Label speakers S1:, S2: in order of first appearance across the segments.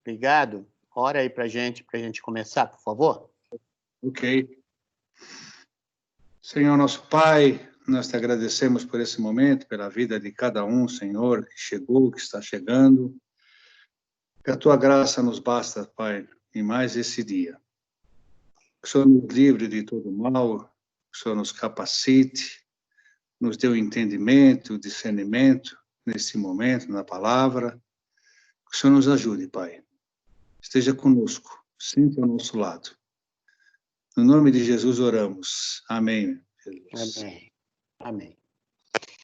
S1: Obrigado. Ora aí para a gente começar, por favor.
S2: Ok. Senhor nosso Pai, nós te agradecemos por esse momento, pela vida de cada um, Senhor, que chegou, que está chegando. Que a tua graça nos basta, Pai, em mais esse dia. Que o Senhor nos livre de todo mal, que o Senhor nos capacite, nos dê o entendimento, o discernimento nesse momento, na palavra. Que o Senhor nos ajude, Pai. Esteja conosco, sempre ao nosso lado. No nome de Jesus oramos. Amém. Jesus.
S1: Amém. Amém.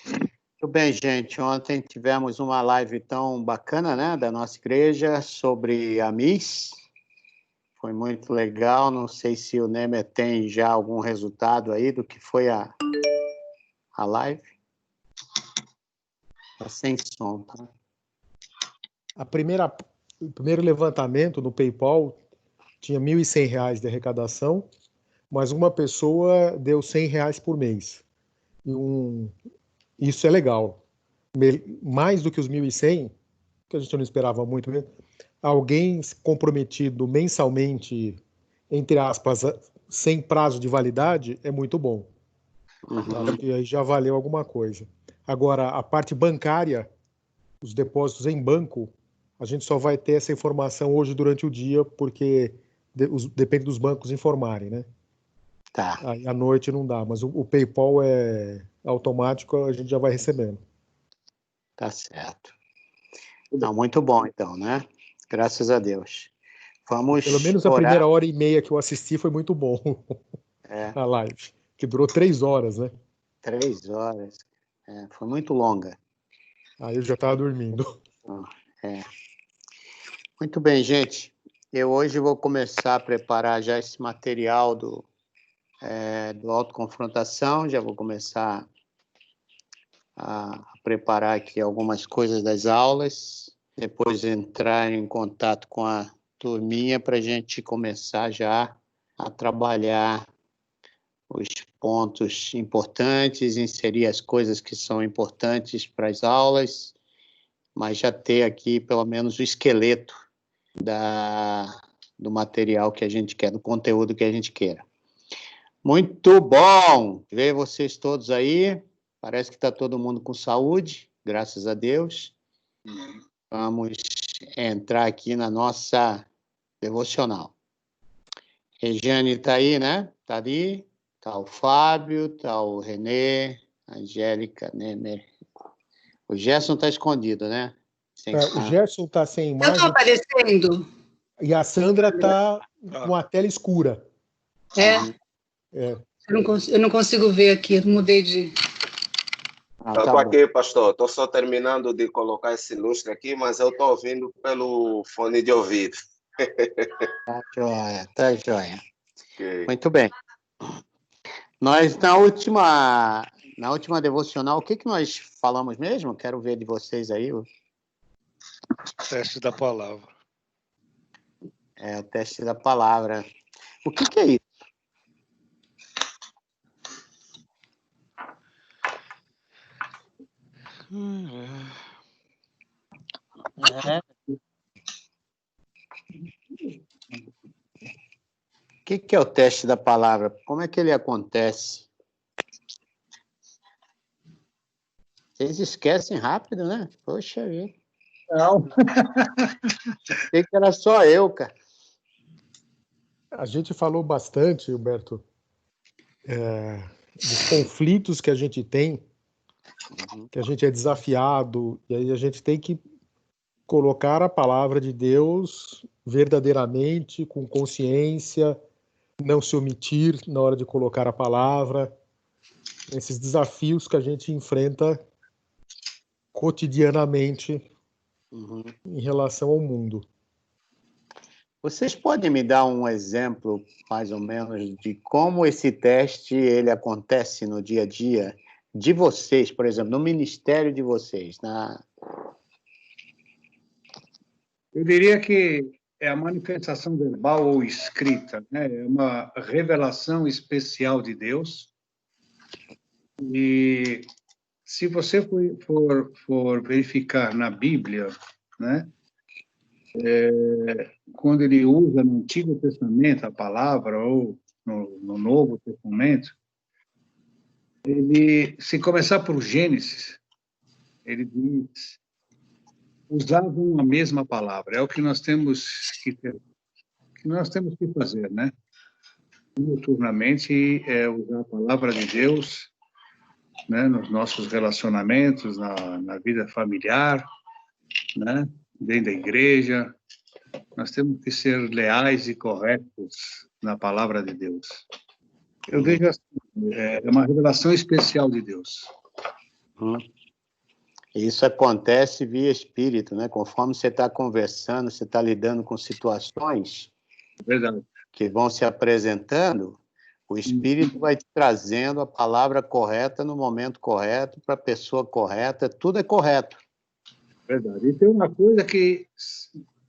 S1: Muito bem, gente. Ontem tivemos uma live tão bacana, né, da nossa igreja sobre a MIS. Foi muito legal. Não sei se o Nemer tem já algum resultado aí do que foi a live. Está sem som, tá?
S3: O primeiro levantamento no PayPal tinha R$ 1.100 de arrecadação, mas uma pessoa deu R$ 100 por mês. Isso é legal. Mais do que os 1.100, que a gente não esperava muito mesmo, alguém comprometido mensalmente, entre aspas, sem prazo de validade, é muito bom. Acho que aí já valeu alguma coisa. Agora, a parte bancária, os depósitos em banco, a gente só vai ter essa informação hoje durante o dia, porque depende dos bancos informarem, né?
S1: Tá.
S3: Aí à noite não dá, mas o PayPal é automático, a gente já vai recebendo.
S1: Tá certo. Não, muito bom, então, né? Graças a Deus. Vamos
S3: Pelo menos a
S1: orar.
S3: primeira hora e meia que eu assisti foi muito bom. A live, que durou 3 horas, né?
S1: 3 horas. Foi muito longa.
S3: Aí eu já estava dormindo.
S1: Muito bem, gente. Eu hoje vou começar a preparar já esse material do autoconfrontação. Já vou começar a preparar aqui algumas coisas das aulas. Depois entrar em contato com a turminha para a gente começar já a trabalhar os pontos importantes, inserir as coisas que são importantes para as aulas, mas já ter aqui pelo menos o esqueleto do material que a gente quer, do conteúdo que a gente queira. Muito bom ver vocês todos aí. Parece que está todo mundo com saúde, graças a Deus. Vamos entrar aqui na nossa devocional. Regiane está aí, né? Está ali. Está o Fábio, está o Renê, a Angélica, Nemer. O Gerson está escondido, né?
S3: O Gerson está sem imagem.
S4: Eu estou aparecendo.
S3: E a Sandra está com a tela escura.
S4: Eu não consigo ver aqui, eu mudei de...
S5: Eu estou aqui, pastor. Estou só terminando de colocar esse lustre aqui, mas eu estou ouvindo pelo fone de ouvido.
S1: Tá joia.
S5: Okay.
S1: Muito bem. Nós, na última devocional, o que nós falamos mesmo? Quero ver de vocês aí.
S6: O teste da palavra.
S1: O teste da palavra. O que é isso? O que é o teste da palavra? Como é que ele acontece? Vocês esquecem rápido, né? Poxa vida.
S2: Não.
S1: Achei que era só eu, cara.
S3: A gente falou bastante, Humberto, dos conflitos que a gente tem, que a gente é desafiado, e aí a gente tem que colocar a palavra de Deus verdadeiramente, com consciência, não se omitir na hora de colocar a palavra. Esses desafios que a gente enfrenta cotidianamente em relação ao mundo.
S1: Vocês podem me dar um exemplo, mais ou menos, de como esse teste ele acontece no dia a dia de vocês, por exemplo, no ministério de vocês?
S2: Eu diria que é a manifestação verbal ou escrita, né? É uma revelação especial de Deus. E se você for verificar na Bíblia, né? quando ele usa no Antigo Testamento a palavra, ou no Novo Testamento, se começar por Gênesis, ele diz, usavam a mesma palavra. É o que nós temos que fazer, né? Diuturnamente, usar a palavra de Deus, né, nos nossos relacionamentos, na vida familiar, né, dentro da igreja. Nós temos que ser leais e corretos na palavra de Deus. Eu vejo assim, é uma revelação especial de Deus.
S1: Isso acontece via espírito, né? Conforme você está conversando, você está lidando com situações
S2: Verdade.
S1: que vão se apresentando, o espírito vai te trazendo a palavra correta no momento correto, para a pessoa correta, tudo é correto.
S2: Verdade. E tem uma coisa que,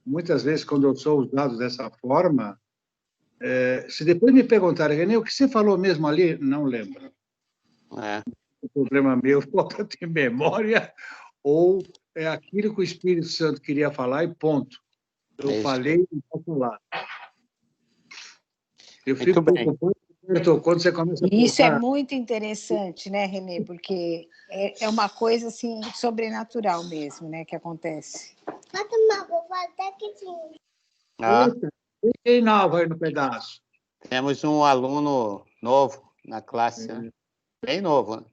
S2: muitas vezes, quando eu sou usado dessa forma, se depois me perguntarem, Renê, o que você falou mesmo ali? Não lembro. O problema meu, falta de memória, ou é aquilo que o Espírito Santo queria falar e ponto. Eu falei e vou falar. Eu fico preocupado quando você começa a
S7: Isso é muito interessante, né, Renê? Porque é uma coisa assim sobrenatural mesmo, né, que acontece.
S2: Quem nova aí no pedaço?
S1: Temos um aluno novo na classe, né? Bem novo, né?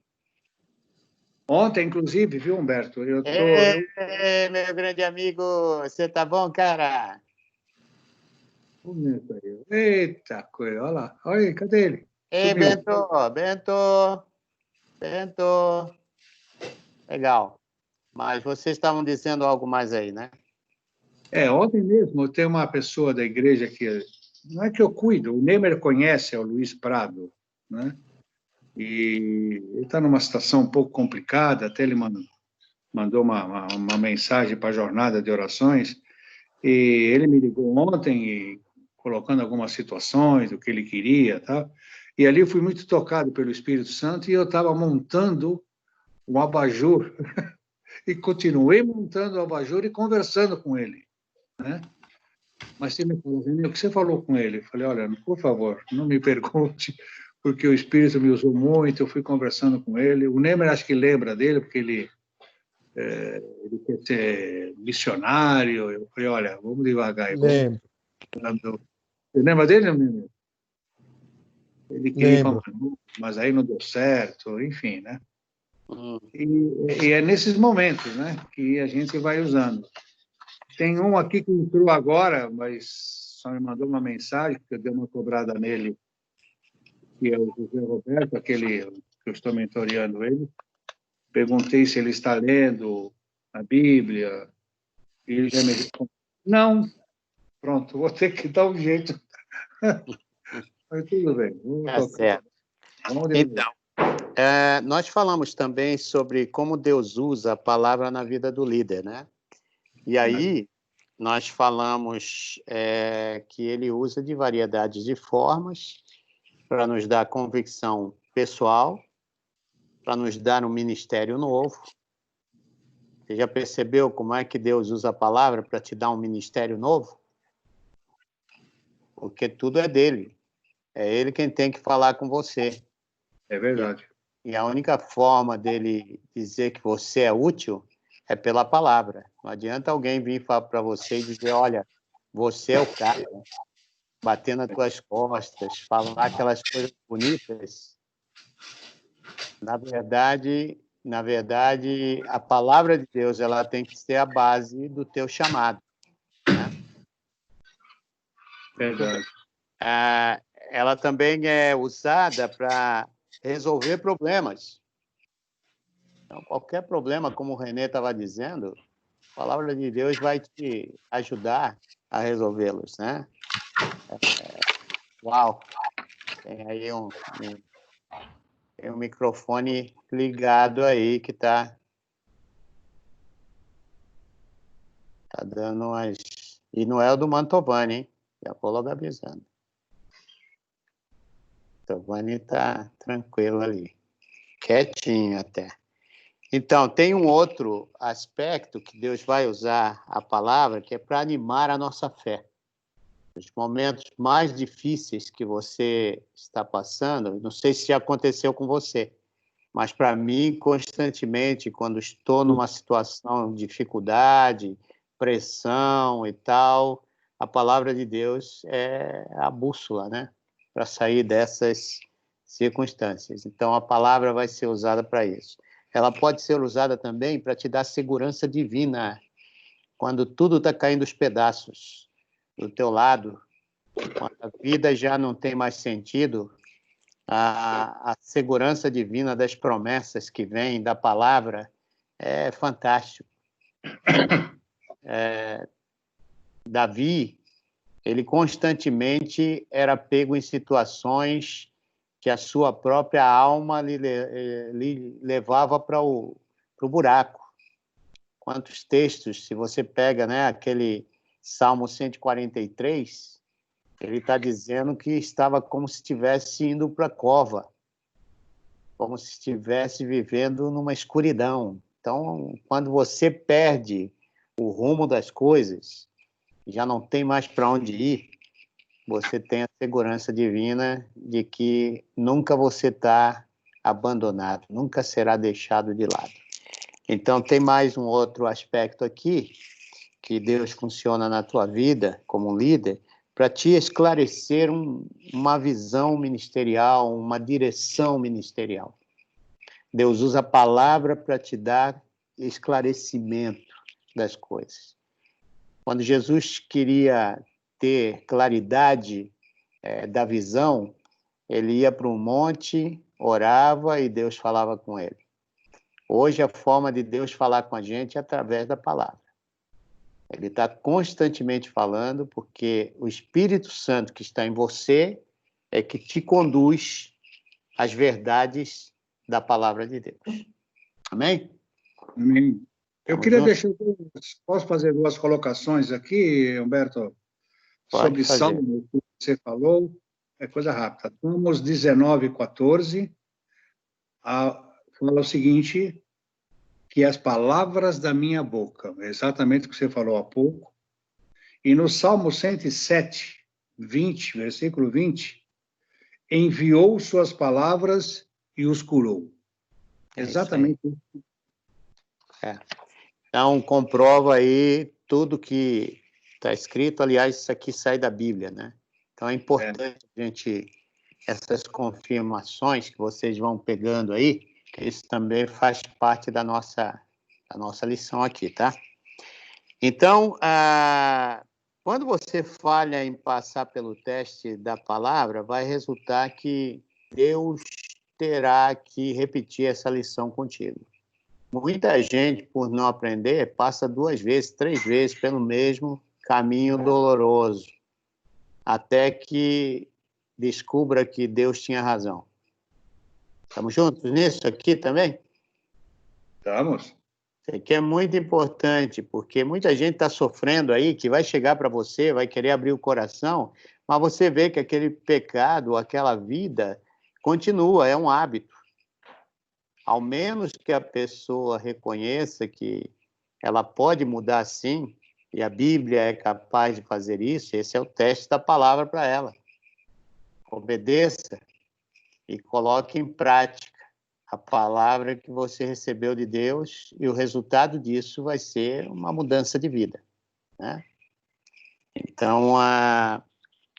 S2: Ontem, inclusive, viu, Humberto?
S1: Meu grande amigo, você tá bom, cara?
S2: Eita coisa, olha lá. Olha aí, cadê ele?
S1: Ei, Bento. Legal. Mas vocês estavam dizendo algo mais aí, né?
S2: Ontem mesmo eu tenho uma pessoa da igreja que, não é que eu cuido, o Nemer conhece, é o Luiz Prado, né? E ele está numa situação um pouco complicada, até ele mandou uma mensagem para a jornada de orações, e ele me ligou ontem, colocando algumas situações, do que ele queria, tá? E ali eu fui muito tocado pelo Espírito Santo, e eu estava montando um abajur, e continuei montando o abajur e conversando com ele, né? Mas você me falou, o que você falou com ele? Eu falei, olha, por favor, não me pergunte, porque o Espírito me usou muito, eu fui conversando com ele. O Nemer acho que lembra dele, porque ele quer ser missionário. Eu falei, olha, vamos devagar.
S3: Lembro.
S2: Você lembra dele, Nemer? Ele queria ir para Manu, mas aí não deu certo, enfim, né? E é nesses momentos, né, que a gente vai usando. Tem um aqui que entrou agora, mas só me mandou uma mensagem, que eu dei uma cobrada nele, que é o José Roberto, aquele que eu estou mentoreando ele. Perguntei se ele está lendo a Bíblia, e ele já me respondeu, não. Pronto, vou ter que dar um jeito. Mas tudo bem.
S1: Tá certo. Então, nós falamos também sobre como Deus usa a palavra na vida do líder, né? E aí, nós falamos que ele usa de variedades de formas para nos dar convicção pessoal, para nos dar um ministério novo. Você já percebeu como é que Deus usa a palavra para te dar um ministério novo? Porque tudo é dele. É ele quem tem que falar com você.
S2: É verdade.
S1: E a única forma dele dizer que você é útil é pela palavra. Não adianta alguém vir falar para você e dizer, olha, você é o cara, bater nas tuas costas, falar aquelas coisas bonitas. Na verdade, a palavra de Deus ela tem que ser a base do teu chamado. Né?
S2: Verdade.
S1: Ela também é usada para resolver problemas. Então, qualquer problema, como o Renê estava dizendo, a palavra de Deus vai te ajudar a resolvê-los, né? Uau! Tem aí um microfone ligado aí que tá dando umas... E não é o do Mantovani, hein? Já vou logo avisando. O Mantovani tá tranquilo ali. Quietinho até. Então, tem um outro aspecto que Deus vai usar a palavra, que é para animar a nossa fé. Os momentos mais difíceis que você está passando, não sei se já aconteceu com você, mas para mim, constantemente, quando estou numa situação de dificuldade, pressão e tal, a palavra de Deus é a bússola, né? Para sair dessas circunstâncias. Então, a palavra vai ser usada para isso. Ela pode ser usada também para te dar segurança divina, quando tudo está caindo aos pedaços do teu lado, quando a vida já não tem mais sentido, a segurança divina das promessas que vem da palavra é fantástico. Davi, ele constantemente era pego em situações que a sua própria alma lhe levava para o buraco. Quantos textos, se você pega, né, aquele Salmo 143, ele está dizendo que estava como se estivesse indo para a cova, como se estivesse vivendo numa escuridão. Então, quando você perde o rumo das coisas, já não tem mais para onde ir, você tem a segurança divina de que nunca você está abandonado, nunca será deixado de lado. Então, tem mais um outro aspecto aqui, que Deus funciona na tua vida como um líder, para te esclarecer uma visão ministerial, uma direção ministerial. Deus usa a palavra para te dar esclarecimento das coisas. Quando Jesus queria ter claridade da visão, ele ia para um monte, orava e Deus falava com ele. Hoje, a forma de Deus falar com a gente é através da palavra. Ele está constantemente falando, porque o Espírito Santo que está em você é que te conduz às verdades da palavra de Deus. Amém?
S2: Amém. Eu
S1: Tamo
S2: queria
S1: junto?
S2: deixar... Posso fazer duas colocações aqui, Humberto?
S1: Pode
S2: Sobre
S1: fazer.
S2: Salmo, que você falou, é coisa rápida. Salmos 19, 14, fala o seguinte, que as palavras da minha boca, exatamente o que você falou há pouco, e no Salmo 107, 20, versículo 20, enviou suas palavras e os curou. Exatamente isso.
S1: Então, comprova aí tudo que está escrito. Aliás, isso aqui sai da Bíblia, né? Então, é importante a gente, essas confirmações que vocês vão pegando aí, que isso também faz parte da nossa lição aqui, tá? Então, quando você falha em passar pelo teste da palavra, vai resultar que Deus terá que repetir essa lição contigo. Muita gente, por não aprender, passa 2 vezes, 3 vezes pelo mesmo caminho doloroso, até que descubra que Deus tinha razão. Estamos juntos nisso aqui também?
S2: Estamos.
S1: Isso aqui é muito importante, porque muita gente está sofrendo aí, que vai chegar para você, vai querer abrir o coração, mas você vê que aquele pecado, aquela vida, continua, é um hábito. Ao menos que a pessoa reconheça que ela pode mudar sim, e a Bíblia é capaz de fazer isso, esse é o teste da palavra para ela. Obedeça e coloque em prática a palavra que você recebeu de Deus, e o resultado disso vai ser uma mudança de vida, né? Então,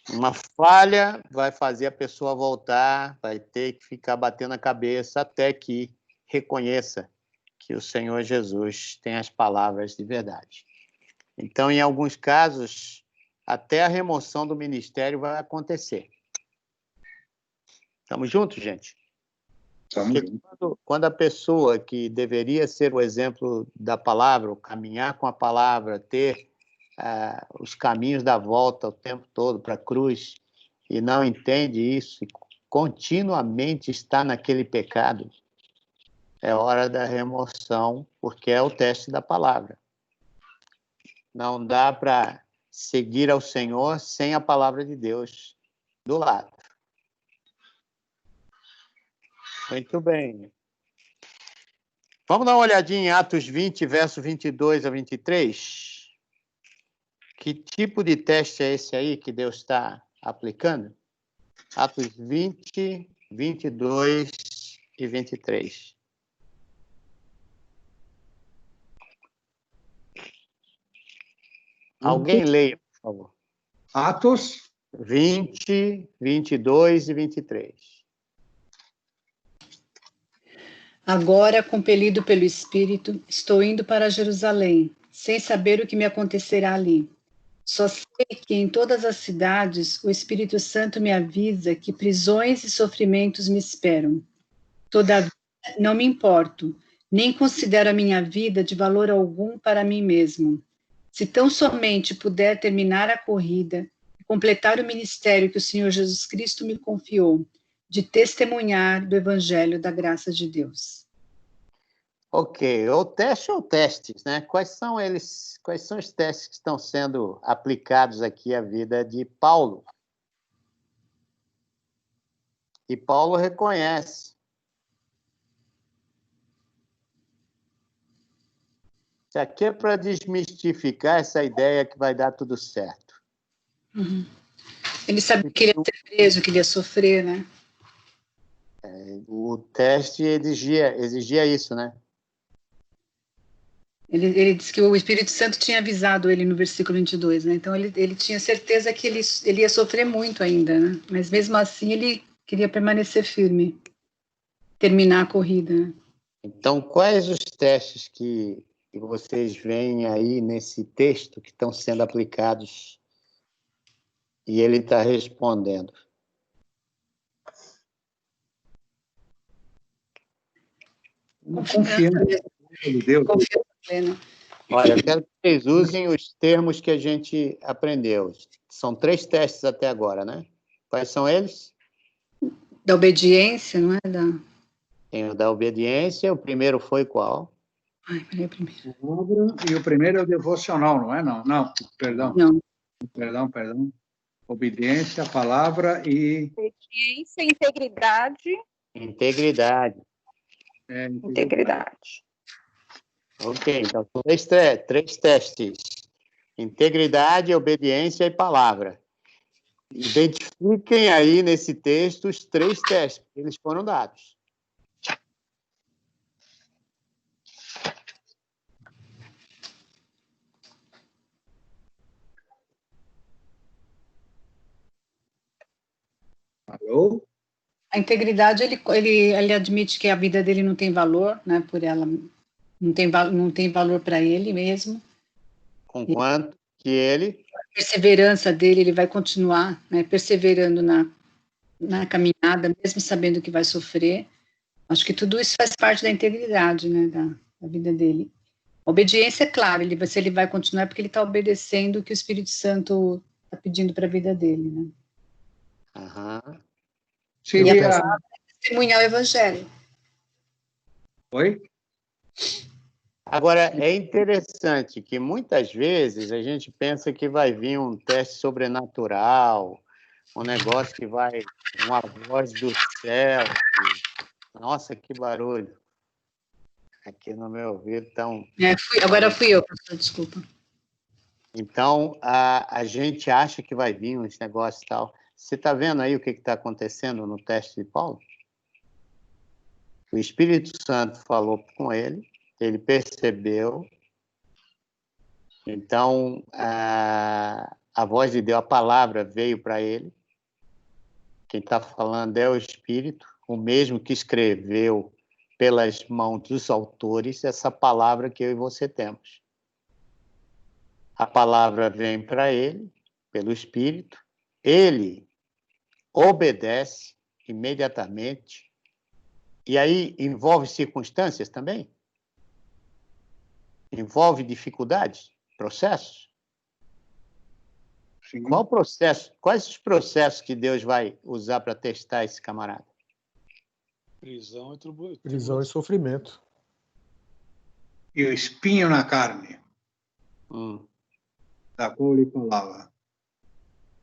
S1: uma falha vai fazer a pessoa voltar, vai ter que ficar batendo a cabeça até que reconheça que o Senhor Jesus tem as palavras de verdade. Então, em alguns casos, até a remoção do ministério vai acontecer. Estamos juntos, gente? Porque quando a pessoa que deveria ser o exemplo da palavra, caminhar com a palavra, ter os caminhos da volta o tempo todo para a cruz, e não entende isso, e continuamente está naquele pecado, é hora da remoção, porque é o teste da palavra. Não dá para seguir ao Senhor sem a palavra de Deus do lado. Muito bem. Vamos dar uma olhadinha em Atos 20, verso 22 a 23. Que tipo de teste é esse aí que Deus está aplicando? Atos 20, 22 e 23. Alguém leia, por favor.
S2: Atos
S1: 20, 22 e 23.
S4: Agora, compelido pelo Espírito, estou indo para Jerusalém, sem saber o que me acontecerá ali. Só sei que em todas as cidades o Espírito Santo me avisa que prisões e sofrimentos me esperam. Todavia, não me importo, nem considero a minha vida de valor algum para mim mesmo. Se tão somente puder terminar a corrida e completar o ministério que o Senhor Jesus Cristo me confiou, de testemunhar do Evangelho da graça de Deus.
S1: Ok, ou teste ou testes, né? Quais são eles? Quais são os testes que estão sendo aplicados aqui à vida de Paulo? E Paulo reconhece. Isso aqui é para desmistificar essa ideia que vai dar tudo certo.
S4: Uhum. Ele sabia que ele ia ser preso, que ele ia sofrer, né?
S1: O teste exigia isso, né?
S4: Ele disse que o Espírito Santo tinha avisado ele no versículo 22, né? Então ele tinha certeza que ele ia sofrer muito ainda, né? Mas mesmo assim ele queria permanecer firme, terminar a corrida, né?
S1: Então, quais os testes que vocês veem aí nesse texto que estão sendo aplicados e ele está respondendo?
S2: Confiança em Deus.
S4: Confiança plena.
S1: Olha, eu quero que vocês usem os termos que a gente aprendeu. São 3 testes até agora, né? Quais são eles?
S4: Da obediência, não é?
S1: Tem o da obediência. O primeiro foi qual?
S4: Ai, peraí, primeiro.
S2: E o primeiro é o devocional, não é? Não, perdão.
S4: Não.
S2: Perdão. Obediência, palavra e...
S8: Obediência, integridade.
S1: Integridade.
S8: Integridade.
S1: Ok, então são 3 testes. Integridade, obediência e palavra. Identifiquem aí nesse texto os 3 testes que eles foram dados.
S2: Alô?
S4: A integridade, ele admite que a vida dele não tem valor, né? Por ela não tem valor para ele mesmo.
S1: Conquanto que ele...
S4: A perseverança dele, ele vai continuar, né, perseverando na caminhada, mesmo sabendo que vai sofrer. Acho que tudo isso faz parte da integridade, né, da vida dele. A obediência, é claro, se ele vai continuar é porque ele está obedecendo o que o Espírito Santo está pedindo para a vida dele, né?
S1: Aham.
S4: E a palavra é testemunhar o Evangelho.
S2: Oi?
S1: Agora, é interessante que muitas vezes a gente pensa que vai vir um teste sobrenatural, um negócio que vai, uma voz do céu. Nossa, que barulho. Aqui no meu ouvido estão...
S4: Agora fui eu, professor, desculpa.
S1: Então, a gente acha que vai vir uns negócios e tal. Você está vendo aí o que está acontecendo no teste de Paulo? O Espírito Santo falou com ele, ele percebeu. Então, a voz de Deus, a palavra veio para ele. Quem está falando é o Espírito, o mesmo que escreveu pelas mãos dos autores essa palavra que eu e você temos. A palavra vem para ele, pelo Espírito, ele obedece imediatamente. E aí envolve circunstâncias também? Envolve dificuldades, processos?
S2: Sim.
S1: Qual processo? Quais os processos que Deus vai usar para testar esse camarada?
S6: Prisão e tribulação.
S3: Prisão e sofrimento.
S2: E o espinho na carne, da qual ele falava.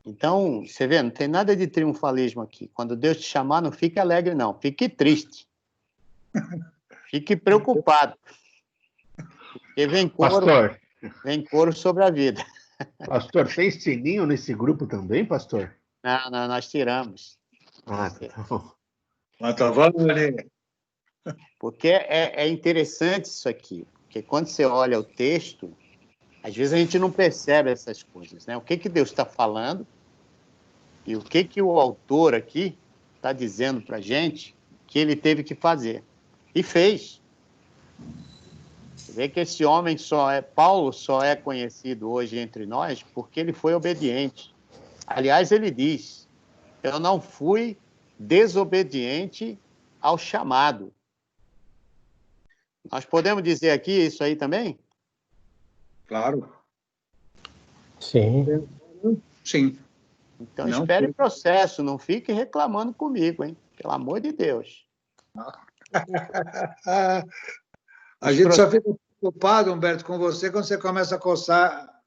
S1: Então, você vê, não tem nada de triunfalismo aqui. Quando Deus te chamar, não fique alegre, não. Fique triste. Fique preocupado. Porque
S9: Pastor,
S1: vem coro sobre a vida.
S9: pastor, tem sininho nesse grupo também, pastor?
S1: Não, nós tiramos.
S9: Ah, tá bom.
S2: Mas tá valendo.
S1: Porque é interessante isso aqui. Porque quando você olha o texto, às vezes a gente não percebe essas coisas, né? O que Deus está falando e o que o autor aqui está dizendo para a gente que ele teve que fazer. E fez. Você vê que esse homem Paulo só é conhecido hoje entre nós porque ele foi obediente. Aliás, ele diz, eu não fui desobediente ao chamado. Nós podemos dizer aqui isso aí também?
S2: Claro.
S3: Sim.
S2: Sim.
S1: Então, espere o processo, não fique reclamando comigo, hein? Pelo amor de Deus.
S2: A gente só fica preocupado, Humberto, com você quando você começa a coçar.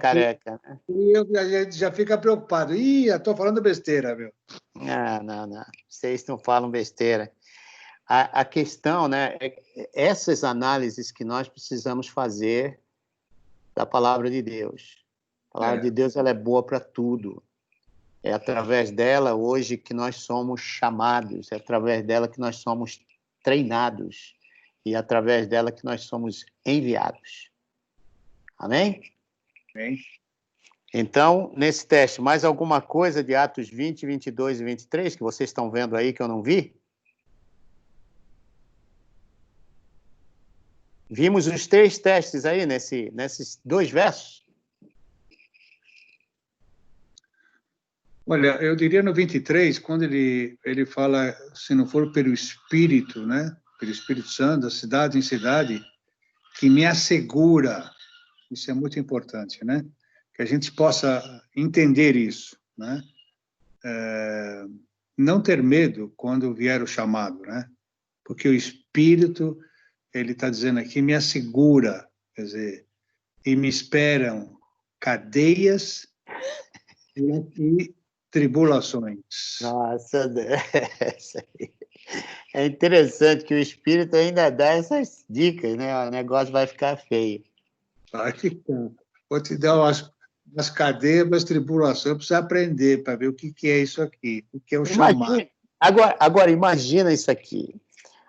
S1: Careca.
S2: E a gente já fica preocupado. Ih, eu estou falando besteira, meu.
S1: Não. Vocês não falam besteira. A questão, né, essas análises que nós precisamos fazer da palavra de Deus. A palavra de Deus ela é boa para tudo. É através dela hoje que nós somos chamados, é através dela que nós somos treinados e é através dela que nós somos enviados. Amém?
S2: Amém.
S1: Então, nesse teste, mais alguma coisa de Atos 20, 22 e 23 que vocês estão vendo aí que eu não vi? Vimos os 3 testes aí nesses 2 versos?
S2: Olha, eu diria no 23, quando ele fala, se não for pelo Espírito, né? Pelo Espírito Santo, da cidade em cidade, que me assegura, isso é muito importante, né? Que a gente possa entender isso, né? Não ter medo quando vier o chamado, né? Porque o Espírito, ele está dizendo aqui, me assegura, quer dizer, e me esperam cadeias e tribulações.
S1: Nossa, é interessante que o Espírito ainda dá essas dicas, né? O negócio vai ficar feio.
S2: Vai ficar. Vou te dar umas cadeias, umas tribulações, para você aprender, para ver o que é isso aqui, o que é o chamado.
S1: Agora, imagina isso aqui.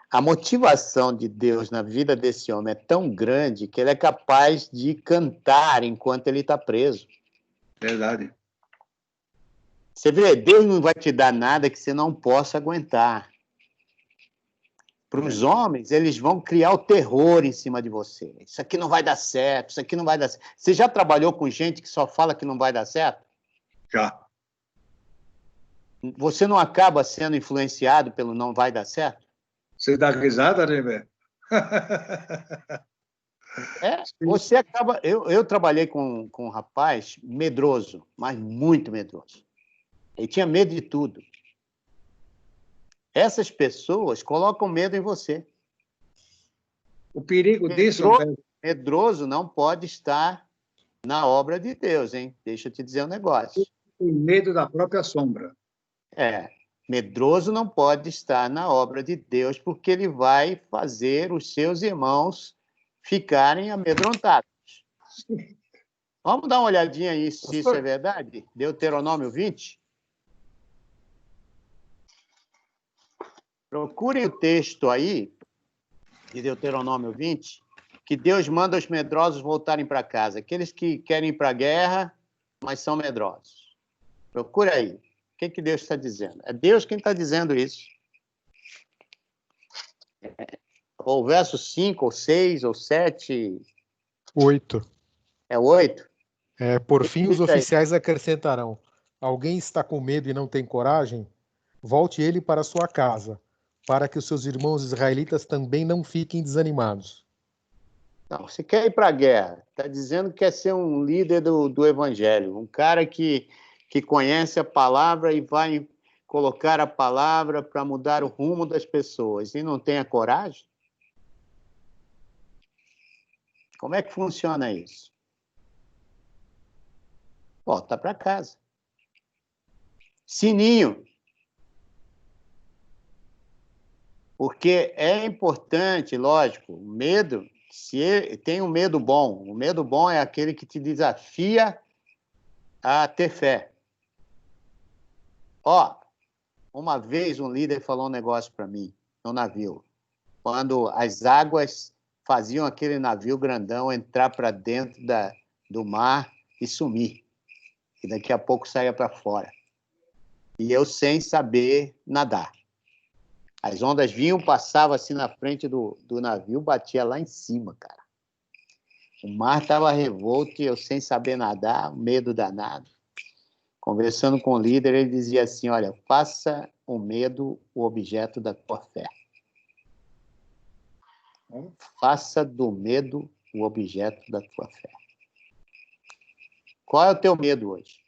S1: A motivação de Deus na vida desse homem é tão grande que ele é capaz de cantar enquanto ele está preso.
S2: Verdade.
S1: Você vê, Deus não vai te dar nada que você não possa aguentar. Para os homens, eles vão criar o terror em cima de você. Isso aqui não vai dar certo, isso aqui não vai dar certo. Você já trabalhou com gente que só fala que não vai dar certo?
S2: Já.
S1: Você não acaba sendo influenciado pelo não vai dar certo?
S2: Você dá risada, né, velho?
S1: Você acaba... Eu trabalhei com um rapaz medroso, mas muito medroso. Ele tinha medo de tudo. Essas pessoas colocam medo em você.
S2: O perigo disso...
S1: Medroso não pode estar na obra de Deus, hein? Deixa eu te dizer um negócio.
S2: Tem medo da própria sombra.
S1: Medroso não pode estar na obra de Deus porque ele vai fazer os seus irmãos ficarem amedrontados. Vamos dar uma olhadinha aí se isso é verdade? Deuteronômio 20. Procurem o texto aí, de Deuteronômio 20, que Deus manda os medrosos voltarem para casa. Aqueles que querem ir para a guerra, mas são medrosos. Procura aí. O que Deus está dizendo? É Deus quem está dizendo isso. Ou verso 5, ou 6, ou 7...
S3: 8.
S1: É 8?
S3: Por fim, os oficiais acrescentarão: alguém está com medo e não tem coragem? Volte ele para sua casa, para que os seus irmãos israelitas também não fiquem desanimados.
S1: Não, você quer ir para a guerra. Está dizendo que quer ser um líder do evangelho, um cara que conhece a palavra e vai colocar a palavra para mudar o rumo das pessoas e não tem a coragem? Como é que funciona isso? Volta para casa. Sininho. Porque é importante, lógico, o medo, tem um medo bom. O medo bom é aquele que te desafia a ter fé. Ó, uma vez um líder falou um negócio para mim, no navio, quando as águas faziam aquele navio grandão entrar para dentro do mar e sumir, e daqui a pouco saia para fora. E eu sem saber nadar. As ondas vinham, passavam assim na frente do navio, batia lá em cima, cara. O mar estava revolto e eu sem saber nadar, medo danado. Conversando com o líder, ele dizia assim, olha, faça o medo o objeto da tua fé. Faça do medo o objeto da tua fé. Qual é o teu medo hoje?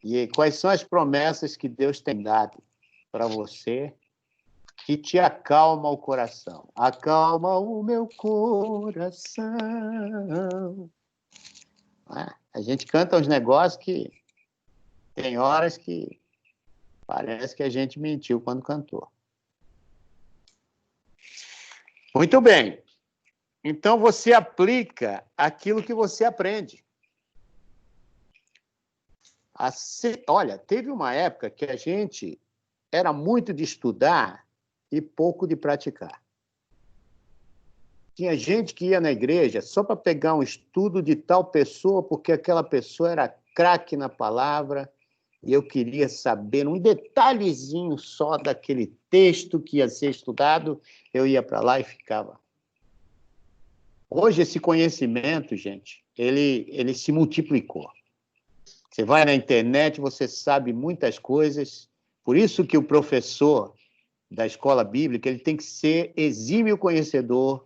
S1: E quais são as promessas que Deus tem dado para você que te acalma o coração? Acalma o meu coração. A gente canta uns negócios que tem horas que parece que a gente mentiu quando cantou. Muito bem. Então, você aplica aquilo que você aprende. Olha, teve uma época que a gente era muito de estudar e pouco de praticar. Tinha gente que ia na igreja só para pegar um estudo de tal pessoa, porque aquela pessoa era craque na palavra, e eu queria saber um detalhezinho só daquele texto que ia ser estudado, eu ia para lá e ficava. Hoje, esse conhecimento, gente, ele se multiplicou. Você vai na internet, você sabe muitas coisas. Por isso que o professor da escola bíblica ele tem que ser exímio conhecedor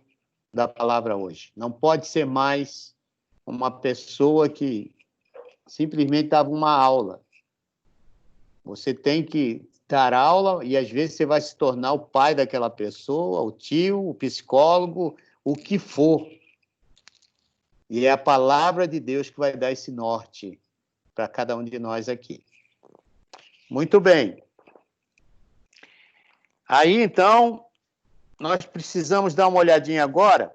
S1: da palavra hoje. Não pode ser mais uma pessoa que simplesmente dava uma aula. Você tem que dar aula e, às vezes, você vai se tornar o pai daquela pessoa, o tio, o psicólogo, o que for. E é a palavra de Deus que vai dar esse norte para cada um de nós aqui. Muito bem. Aí, então, nós precisamos dar uma olhadinha agora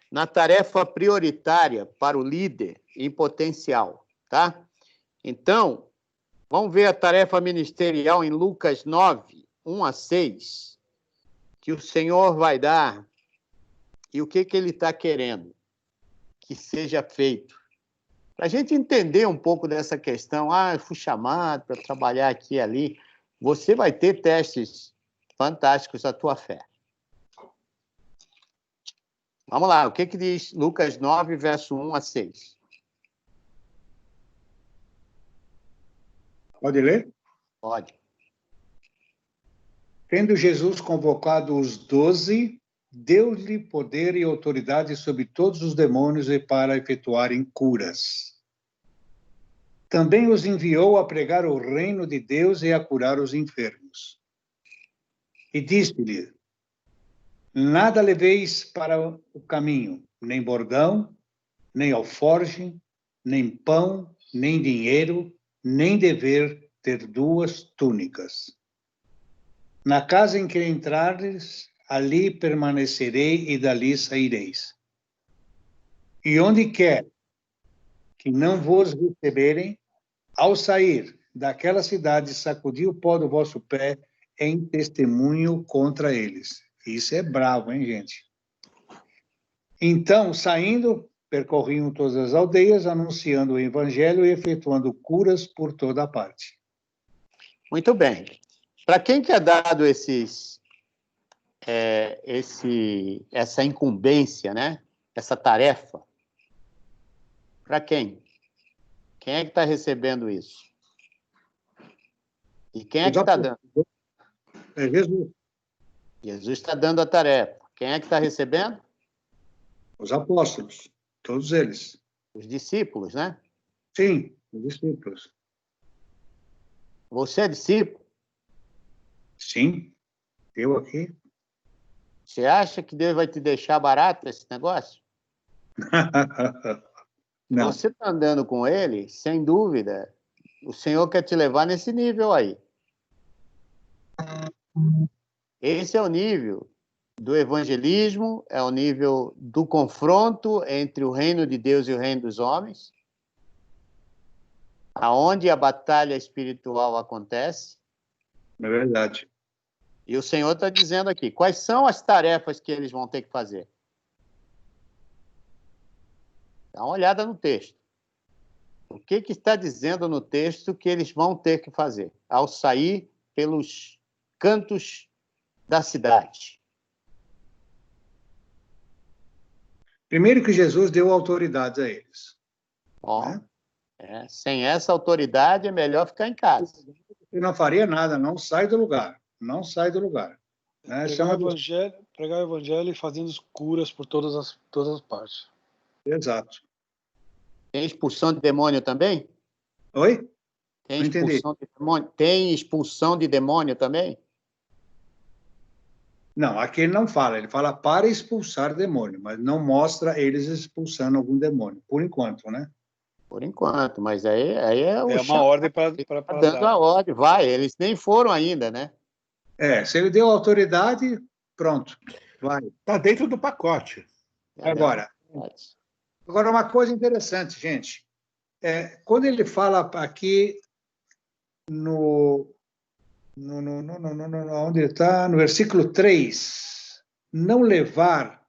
S1: na tarefa prioritária para o líder em potencial, tá? Então, vamos ver a tarefa ministerial em Lucas 9, 1 a 6, que o Senhor vai dar e o que ele está querendo que seja feito. Para a gente entender um pouco dessa questão, eu fui chamado para trabalhar aqui e ali, você vai ter testes fantásticos da tua fé. Vamos lá, o que diz Lucas 9, verso 1 a 6?
S2: Pode ler?
S1: Pode.
S2: Tendo Jesus convocado os 12, deu-lhe poder e autoridade sobre todos os demônios e para efetuarem curas. Também os enviou a pregar o reino de Deus e a curar os enfermos. E disse-lhe, nada leveis para o caminho, nem bordão, nem alforje, nem pão, nem dinheiro, nem dever ter 2 túnicas. Na casa em que entrares, ali permanecerei e dali saireis. E onde quer que não vos receberem, ao sair daquela cidade, sacudi o pó do vosso pé em testemunho contra eles. Isso é bravo, hein, gente? Então, saindo, percorriam todas as aldeias, anunciando o evangelho e efetuando curas por toda a parte.
S1: Muito bem. Para quem que é dado essa incumbência, né? Essa tarefa? Para quem? Quem é que está recebendo isso? E quem é que está dando?
S2: É Jesus.
S1: Jesus está dando a tarefa. Quem é que está recebendo?
S2: Os apóstolos, todos eles.
S1: Os discípulos, né?
S2: Sim, os discípulos.
S1: Você é discípulo?
S2: Sim, eu aqui.
S1: Você acha que Deus vai te deixar barato esse negócio?
S2: Não.
S1: Você está andando com ele, sem dúvida, o Senhor quer te levar nesse nível aí. Esse é o nível do evangelismo, é o nível do confronto entre o reino de Deus e o reino dos homens, aonde a batalha espiritual acontece.
S2: É verdade.
S1: E o Senhor está dizendo aqui, quais são as tarefas que eles vão ter que fazer? Dá uma olhada no texto. O que está dizendo no texto que eles vão ter que fazer ao sair pelos cantos da cidade?
S2: Primeiro que Jesus deu autoridade a eles.
S1: Bom, sem essa autoridade é melhor ficar em casa.
S2: Você não faria nada, não sai do lugar. Não sai do lugar.
S6: Pregar o evangelho e fazendo curas por todas as partes.
S2: Exato.
S1: Tem expulsão de demônio também?
S2: Oi?
S1: Tem
S2: não entendi.
S1: expulsão de demônio? Tem expulsão de demônio também?
S2: Não, aqui ele não fala. Ele fala para expulsar demônio, mas não mostra eles expulsando algum demônio, por enquanto, né?
S1: Por enquanto, mas aí é o
S6: uma ordem para
S1: dando dar. A ordem, vai. Eles nem foram ainda, né?
S2: Se ele deu autoridade, pronto, vai.
S9: Está dentro do pacote.
S2: Agora, uma coisa interessante, gente. Quando ele fala aqui onde está? No versículo 3, não levar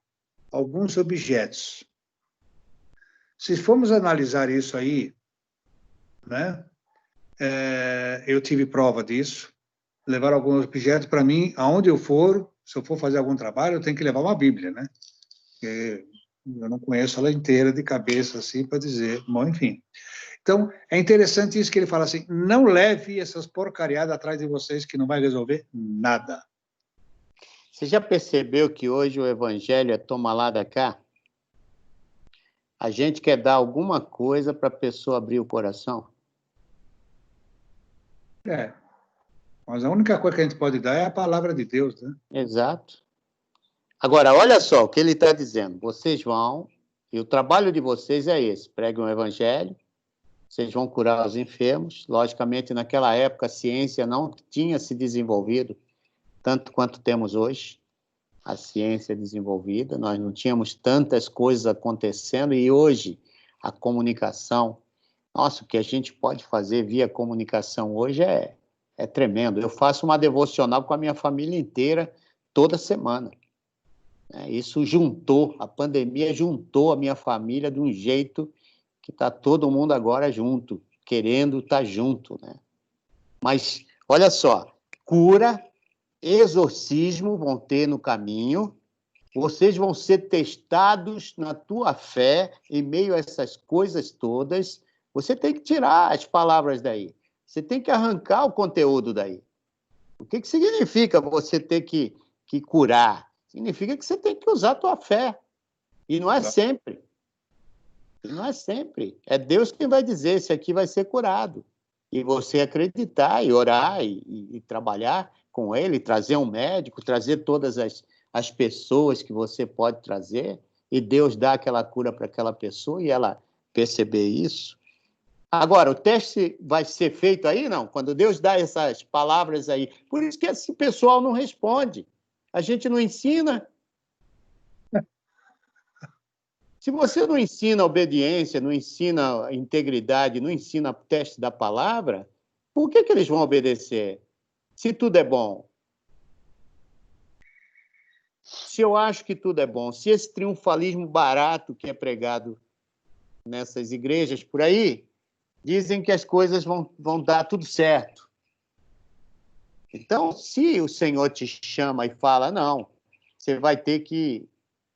S2: alguns objetos. Se formos analisar isso aí, né? Eu tive prova disso. Levar alguns objetos, para mim, aonde eu for, se eu for fazer algum trabalho, eu tenho que levar uma Bíblia, né? Porque eu não conheço ela inteira de cabeça, assim, para dizer. Bom, enfim. Então, é interessante isso que ele fala assim, não leve essas porcariadas atrás de vocês que não vai resolver nada.
S1: Você já percebeu que hoje o evangelho é toma lá da cá? A gente quer dar alguma coisa para a pessoa abrir o coração?
S2: Mas a única coisa que a gente pode dar é a palavra de Deus, né?
S1: Exato. Agora, olha só o que ele está dizendo. Vocês vão, e o trabalho de vocês é esse, preguem o evangelho, vocês vão curar os enfermos. Logicamente, naquela época, a ciência não tinha se desenvolvido tanto quanto temos hoje. A ciência desenvolvida, nós não tínhamos tantas coisas acontecendo, e hoje a comunicação, nossa, o que a gente pode fazer via comunicação hoje é tremendo. Eu faço uma devocional com a minha família inteira toda semana. Isso juntou, a pandemia juntou a minha família de um jeito que está todo mundo agora junto, querendo estar junto, né? Mas, olha só, cura, exorcismo vão ter no caminho, vocês vão ser testados na tua fé, em meio a essas coisas todas, você tem que tirar as palavras daí, você tem que arrancar o conteúdo daí. O que significa você ter que curar? Significa que você tem que usar a tua fé, e não é sempre. E não é sempre. É Deus quem vai dizer se aqui vai ser curado. E você acreditar e orar e trabalhar com ele, trazer um médico, trazer todas as pessoas que você pode trazer, e Deus dá aquela cura para aquela pessoa e ela perceber isso. Agora, o teste vai ser feito aí, não? Quando Deus dá essas palavras aí. Por isso que esse pessoal não responde. A gente não ensina. Se você não ensina obediência, não ensina integridade, não ensina teste da palavra, por que eles vão obedecer? Se tudo é bom. Se eu acho que tudo é bom, se esse triunfalismo barato que é pregado nessas igrejas por aí, dizem que as coisas vão dar tudo certo. Então, se o Senhor te chama e fala, não, você vai ter que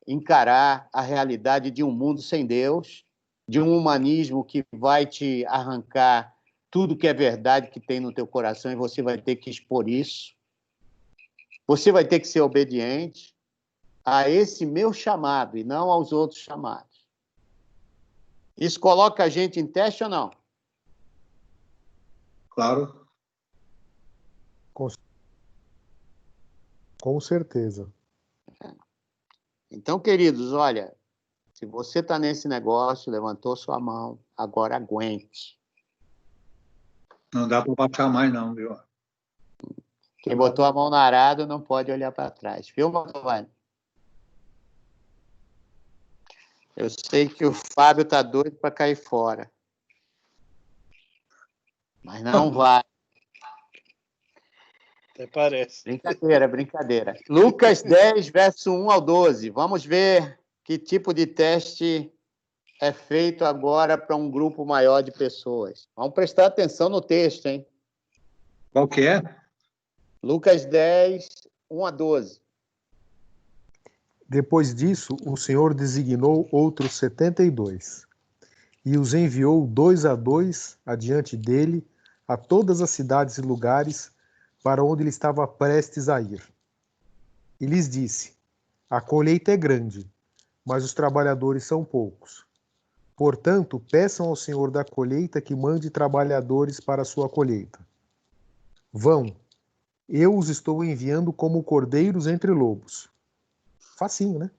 S1: encarar a realidade de um mundo sem Deus, de um humanismo que vai te arrancar tudo que é verdade que tem no teu coração, e você vai ter que expor isso. Você vai ter que ser obediente a esse meu chamado e não aos outros chamados. Isso coloca a gente em teste ou não?
S2: Claro.
S3: Com certeza.
S1: Então, queridos, olha, se você está nesse negócio, levantou sua mão, agora aguente.
S2: Não dá para baixar mais, não, viu?
S1: Quem botou a mão no arado não pode olhar para trás. Viu, Giovanni? Eu sei que o Fábio está doido para cair fora. Mas não vai.
S6: Até parece.
S1: Brincadeira, brincadeira. Lucas 10, verso 1 ao 12. Vamos ver que tipo de teste é feito agora para um grupo maior de pessoas. Vamos prestar atenção no texto, hein?
S2: Qual que é?
S1: Lucas 10, 1 a 12.
S3: Depois disso, o Senhor designou outros 72 e os enviou 2 a 2 adiante dele a todas as cidades e lugares para onde ele estava prestes a ir. E lhes disse: a colheita é grande, mas os trabalhadores são poucos. Portanto, peçam ao Senhor da colheita que mande trabalhadores para a sua colheita. Vão, eu os estou enviando como cordeiros entre lobos. Facinho, né?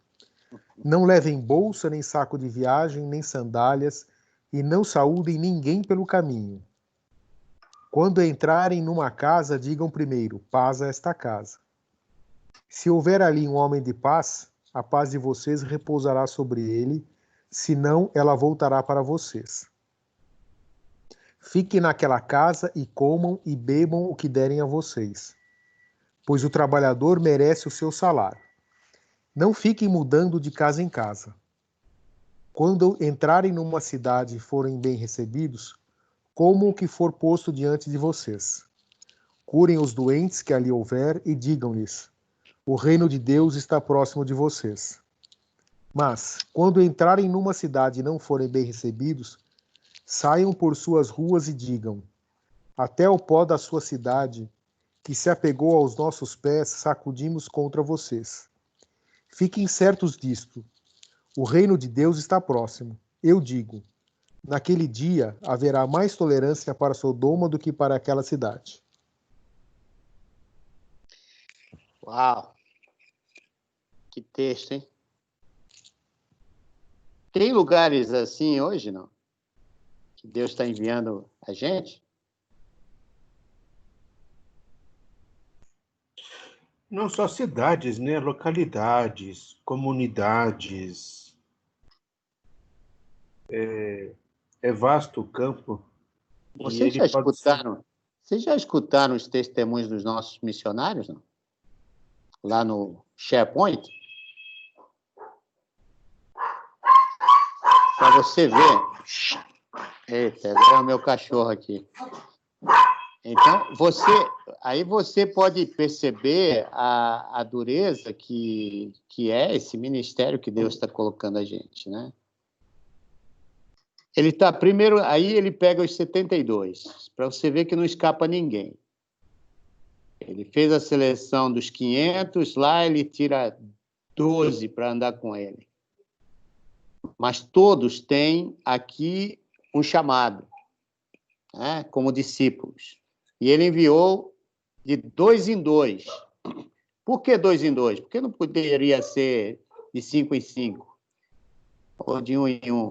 S3: Não levem bolsa, nem saco de viagem, nem sandálias, e não saúdem ninguém pelo caminho. Quando entrarem numa casa, digam primeiro: paz a esta casa. Se houver ali um homem de paz, a paz de vocês repousará sobre ele, senão ela voltará para vocês. Fiquem naquela casa e comam e bebam o que derem a vocês, pois o trabalhador merece o seu salário. Não fiquem mudando de casa em casa. Quando entrarem numa cidade e forem bem recebidos, comam o que for posto diante de vocês. Curem os doentes que ali houver e digam-lhes: o reino de Deus está próximo de vocês. Mas, quando entrarem numa cidade e não forem bem recebidos, saiam por suas ruas e digam: até o pó da sua cidade, que se apegou aos nossos pés, sacudimos contra vocês. Fiquem certos disto: o reino de Deus está próximo. Eu digo, naquele dia haverá mais tolerância para Sodoma do que para aquela cidade.
S1: Uau! Que texto, hein? Tem lugares assim hoje, não? Que Deus está enviando a gente?
S9: Não só cidades, né? Localidades, comunidades. É vasto o campo. E
S1: Vocês
S9: ele pode ser.
S1: Vocês já escutaram os testemunhos dos nossos missionários, não? Lá no SharePoint? Para você ver. Eita, agora é o meu cachorro aqui. Então, você pode perceber a dureza que é esse ministério que Deus está colocando a gente, né? Ele está, primeiro, aí ele pega os 72, para você ver que não escapa ninguém. Ele fez a seleção dos 500, lá ele tira 12 para andar com ele. Mas todos têm aqui um chamado, né, como discípulos. E ele enviou de 2 em 2. Por que 2 em 2? Porque não poderia ser de 5 em 5, ou de 1 em 1.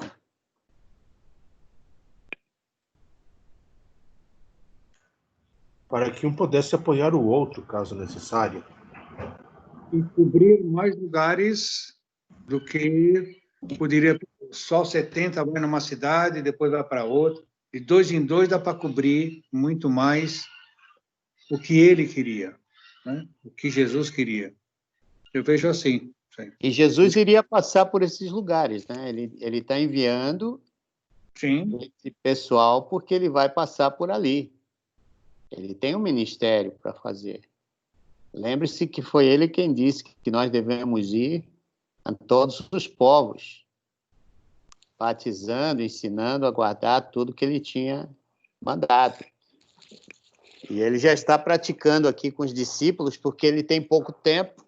S9: Para que um pudesse apoiar o outro, caso necessário.
S2: E cobrir mais lugares do que poderia. Só 70 vai numa cidade, depois vai para outra. De 2 em 2 dá para cobrir muito mais o que ele queria, né? O que Jesus queria. Eu vejo assim.
S1: E Jesus iria passar por esses lugares, né? Ele está enviando esse pessoal porque ele vai passar por ali. Ele tem um ministério para fazer. Lembre-se que foi ele quem disse que nós devemos ir a todos os povos, batizando, ensinando a guardar tudo que ele tinha mandado. E ele já está praticando aqui com os discípulos, porque ele tem pouco tempo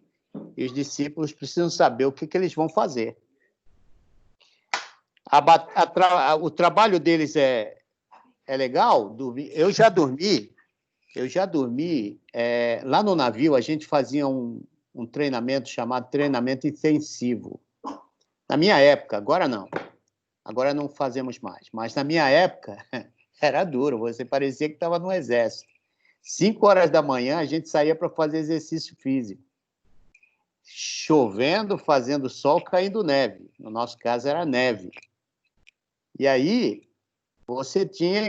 S1: e os discípulos precisam saber o que eles vão fazer. O trabalho deles é legal? Eu já dormi lá no navio. A gente fazia um treinamento chamado treinamento intensivo. Na minha época, agora não fazemos mais, mas na minha época era duro, você parecia que estava no exército. 5 horas da manhã, a gente saía para fazer exercício físico. Chovendo, fazendo sol, caindo neve. No nosso caso, era neve. E aí, você tinha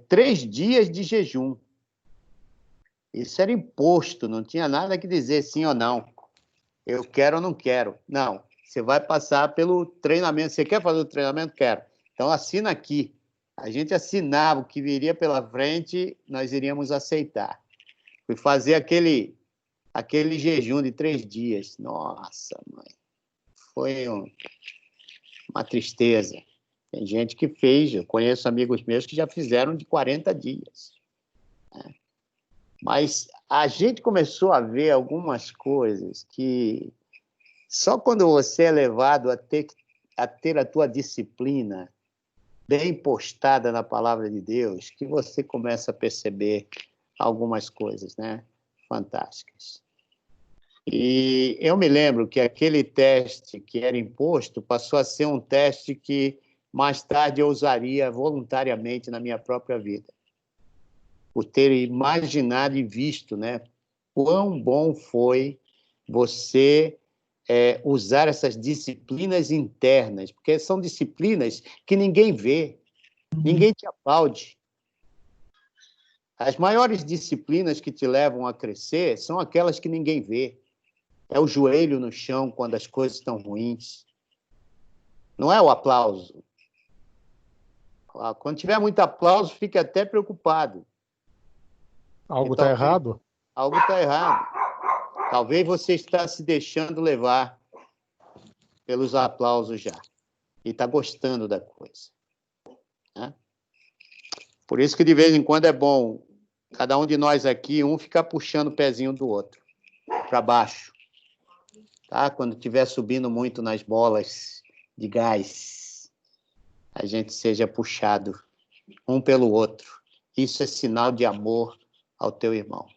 S1: 3 dias de jejum. Isso era imposto, não tinha nada que dizer sim ou não. Eu quero ou não quero. Não, você vai passar pelo treinamento. Você quer fazer o treinamento? Quero. Então, assina aqui. A gente assinava o que viria pela frente, nós iríamos aceitar. Fui fazer aquele jejum de 3 dias. Nossa, mãe. Foi uma tristeza. Tem gente que fez, eu conheço amigos meus que já fizeram de 40 dias. Né? Mas a gente começou a ver algumas coisas que só quando você é levado a ter a tua disciplina bem postada na palavra de Deus, que você começa a perceber algumas coisas, né? Fantásticas. E eu me lembro que aquele teste que era imposto passou a ser um teste que mais tarde eu usaria voluntariamente na minha própria vida. Por ter imaginado e visto, né? Quão bom foi você usar essas disciplinas internas, porque são disciplinas que ninguém vê, ninguém te aplaude. As maiores disciplinas que te levam a crescer são aquelas que ninguém vê. É o joelho no chão quando as coisas estão ruins. Não é o aplauso. Quando tiver muito aplauso, fique até preocupado.
S3: Algo está errado?
S1: Algo está errado. Talvez você está se deixando levar pelos aplausos já. E está gostando da coisa. Né? Por isso que, de vez em quando, é bom cada um de nós aqui, um ficar puxando o pezinho do outro para baixo. Tá? Quando estiver subindo muito nas bolas de gás, a gente seja puxado um pelo outro. Isso é sinal de amor ao teu irmão.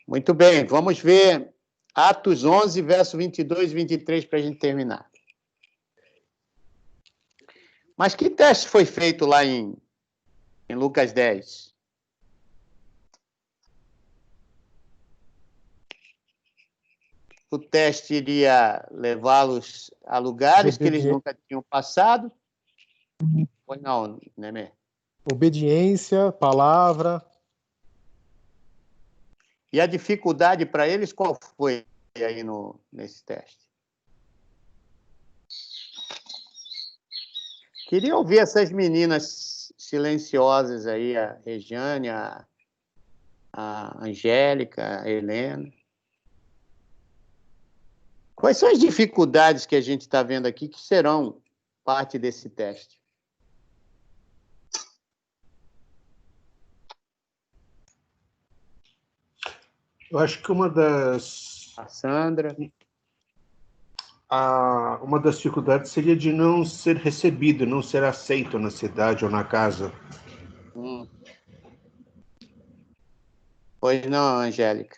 S1: Muito bem, vamos ver Atos 11, verso 22 e 23 para a gente terminar. Mas que teste foi feito lá em Lucas 10? O teste iria levá-los a lugares que eles nunca tinham passado? Ou não, Nenê?
S3: Obediência, palavra.
S1: E a dificuldade para eles, qual foi aí nesse teste? Queria ouvir essas meninas silenciosas aí, a Regiane, a Angélica, a Helena. Quais são as dificuldades que a gente está vendo aqui que serão parte desse teste?
S9: Eu acho que uma das...
S1: A Sandra.
S9: Uma das dificuldades seria de não ser recebido, não ser aceito na cidade ou na casa.
S1: Pois não, Angélica.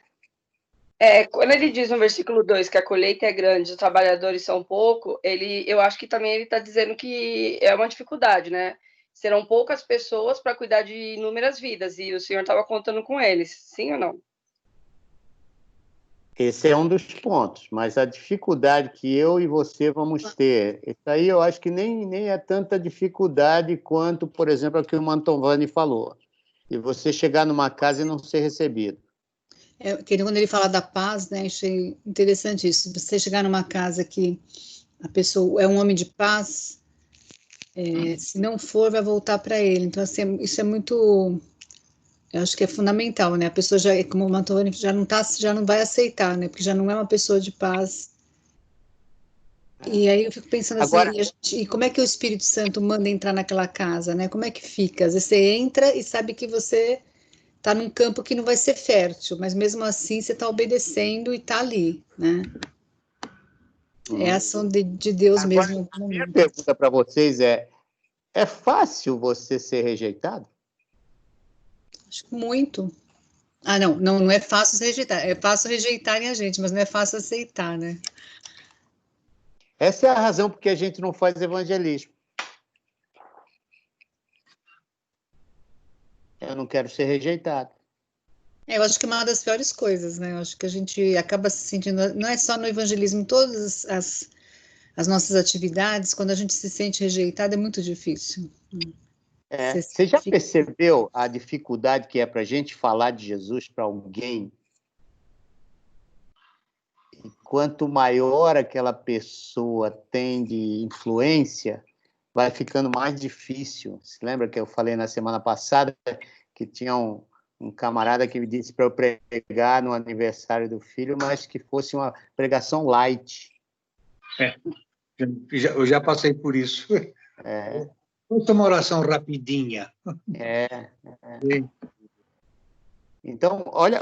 S10: Quando ele diz no versículo 2 que a colheita é grande, os trabalhadores são pouco, eu acho que também ele está dizendo que é uma dificuldade, né? Serão poucas pessoas para cuidar de inúmeras vidas, e o Senhor estava contando com eles, sim ou não?
S1: Esse é um dos pontos, mas a dificuldade que eu e você vamos ter, isso aí eu acho que nem é tanta dificuldade quanto, por exemplo, o que o Mantovani falou, de você chegar numa casa e não ser recebido.
S4: Quando ele fala da paz, né, achei interessante isso, você chegar numa casa que a pessoa é um homem de paz, se não for, vai voltar para ele, então assim, isso é muito... Eu acho que é fundamental, né? A pessoa já, como o Mantovani, já não vai aceitar, né? Porque já não é uma pessoa de paz. E aí eu fico pensando assim,
S1: Agora,
S4: e como é que o Espírito Santo manda entrar naquela casa, né? Como é que fica? Às vezes você entra e sabe que você está num campo que não vai ser fértil, mas mesmo assim você está obedecendo e está ali, né? É a ação de Deus
S1: agora,
S4: mesmo.
S1: A minha pergunta para vocês é fácil você ser rejeitado?
S4: Acho que muito. Não é fácil se rejeitar. É fácil rejeitarem a gente, mas não é fácil aceitar, né?
S1: Essa é a razão porque a gente não faz evangelismo. eu não quero ser rejeitado.
S4: Eu acho que é uma das piores coisas, né? Eu acho que a gente acaba se sentindo, não é só no evangelismo, todas as nossas atividades, quando a gente se sente rejeitado, é muito difícil.
S1: Você já percebeu a dificuldade que é para a gente falar de Jesus para alguém? E quanto maior aquela pessoa tem de influência, vai ficando mais difícil. Você lembra que eu falei na semana passada que tinha um camarada que me disse para eu pregar no aniversário do filho, mas que fosse uma pregação light.
S2: Eu já passei por isso. Fosse uma oração rapidinha.
S1: Então, olha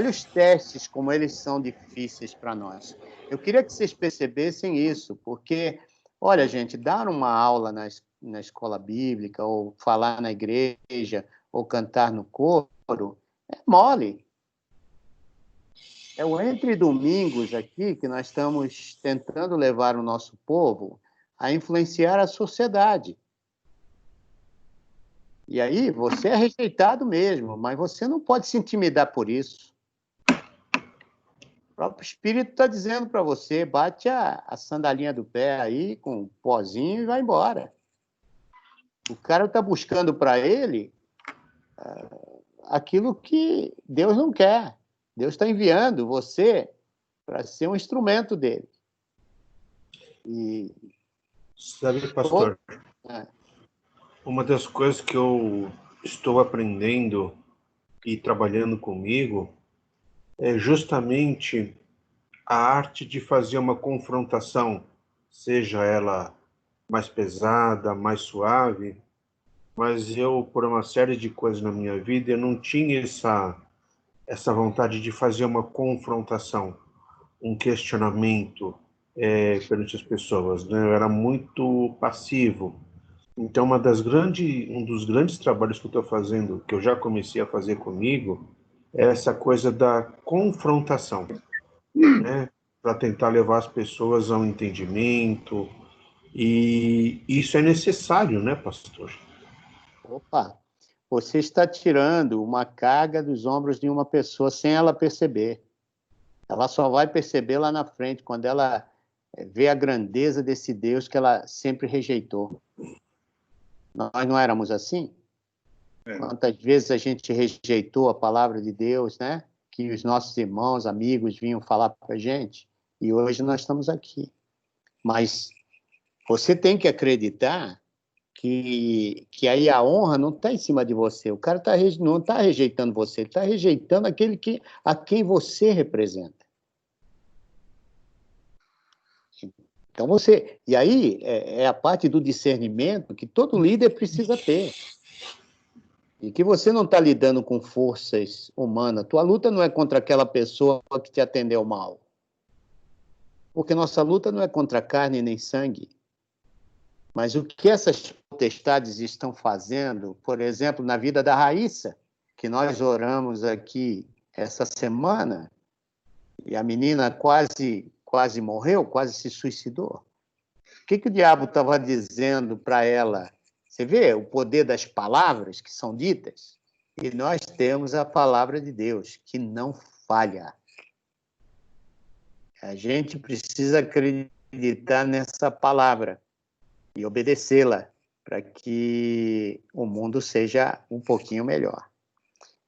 S1: os testes, como eles são difíceis para nós. Eu queria que vocês percebessem isso, porque, olha, gente, dar uma aula na escola bíblica, ou falar na igreja, ou cantar no coro, é mole. É o Entre Domingos aqui que nós estamos tentando levar o nosso povo a influenciar a sociedade. E aí, você é rejeitado mesmo, mas você não pode se intimidar por isso. O próprio Espírito está dizendo para você, bate a sandalinha do pé aí com um pozinho e vai embora. O cara está buscando para ele aquilo que Deus não quer. Deus está enviando você para ser um instrumento dele. E...
S9: Sabe, pastor, uma das coisas que eu estou aprendendo e trabalhando comigo é justamente a arte de fazer uma confrontação, seja ela mais pesada, mais suave, mas eu, por uma série de coisas na minha vida, eu não tinha essa vontade de fazer uma confrontação, um questionamento perante as pessoas, né? Eu era muito passivo. Então, um dos grandes trabalhos que eu estou fazendo, que eu já comecei a fazer comigo, é essa coisa da confrontação, né? Para tentar levar as pessoas ao entendimento. E isso é necessário, né, pastor?
S1: Opa! Você está tirando uma carga dos ombros de uma pessoa sem ela perceber. Ela só vai perceber lá na frente, quando ela vê a grandeza desse Deus que ela sempre rejeitou. Nós não éramos assim? Quantas vezes a gente rejeitou a palavra de Deus, né? Que os nossos irmãos, amigos vinham falar para a gente, e hoje nós estamos aqui. Mas você tem que acreditar que aí a honra não está em cima de você. O cara não está rejeitando você, ele está rejeitando a quem você representa. Então você... E aí é a parte do discernimento que todo líder precisa ter. E que você não está lidando com forças humanas. Tua luta não é contra aquela pessoa que te atendeu mal. Porque nossa luta não é contra carne nem sangue. Mas o que essas potestades estão fazendo, por exemplo, na vida da Raíssa, que nós oramos aqui essa semana, e a menina quase morreu, quase se suicidou. O que o diabo estava dizendo para ela? Você vê o poder das palavras que são ditas? E nós temos a palavra de Deus, que não falha. A gente precisa acreditar nessa palavra e obedecê-la para que o mundo seja um pouquinho melhor.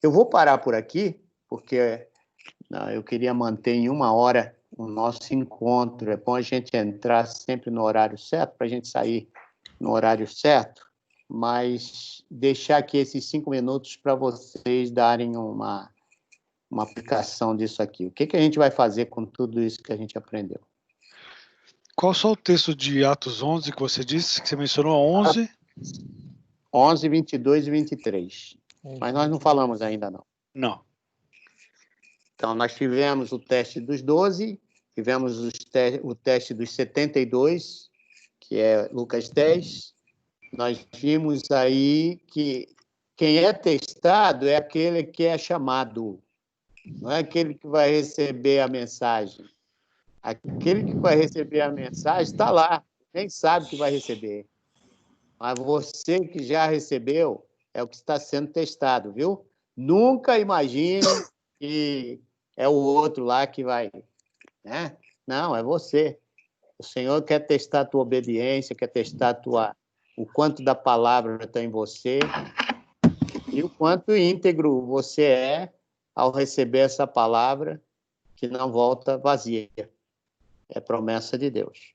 S1: Eu vou parar por aqui, porque eu queria manter em 1 hora o nosso encontro. É bom a gente entrar sempre no horário certo, para a gente sair no horário certo, mas deixar aqui esses 5 minutos para vocês darem uma aplicação disso aqui. O que a gente vai fazer com tudo isso que a gente aprendeu?
S6: Qual só o texto de Atos 11 que você disse, que você mencionou 11?
S1: 11, 22 e 23. Mas nós não falamos ainda, não.
S6: Não.
S1: Então, nós tivemos o teste dos 12, tivemos o teste dos 72, que é Lucas 10. Nós vimos aí que quem é testado é aquele que é chamado, não é aquele que vai receber a mensagem. Aquele que vai receber a mensagem está lá, nem sabe que vai receber. Mas você que já recebeu, é o que está sendo testado, viu? Nunca imagine que é o outro lá que vai, né? Não, é você. O Senhor quer testar a tua obediência, quer testar o quanto da palavra está em você e o quanto íntegro você é ao receber essa palavra que não volta vazia. É promessa de Deus.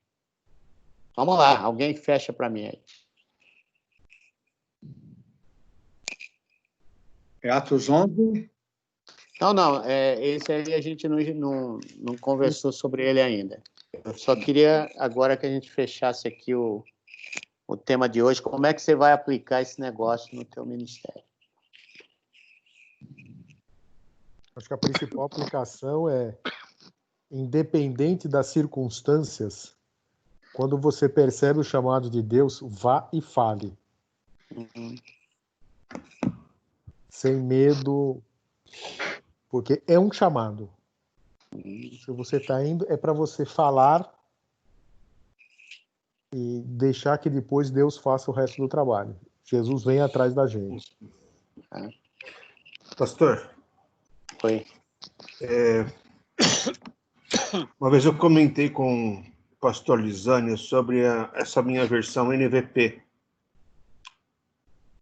S1: Vamos lá, alguém fecha para mim aí.
S2: É Atos 11?
S1: Não, esse aí a gente não conversou sobre ele ainda. Eu só queria agora que a gente fechasse aqui o tema de hoje. Como é que você vai aplicar esse negócio no teu ministério?
S3: Acho que a principal aplicação é, independente das circunstâncias, quando você percebe o chamado de Deus, vá e fale. Sem medo, porque é um chamado. Se você está indo, é para você falar e deixar que depois Deus faça o resto do trabalho. Jesus vem atrás da gente.
S9: Pastor?
S1: Oi.
S9: Uma vez eu comentei com o pastor Lisânia sobre essa minha versão NVP.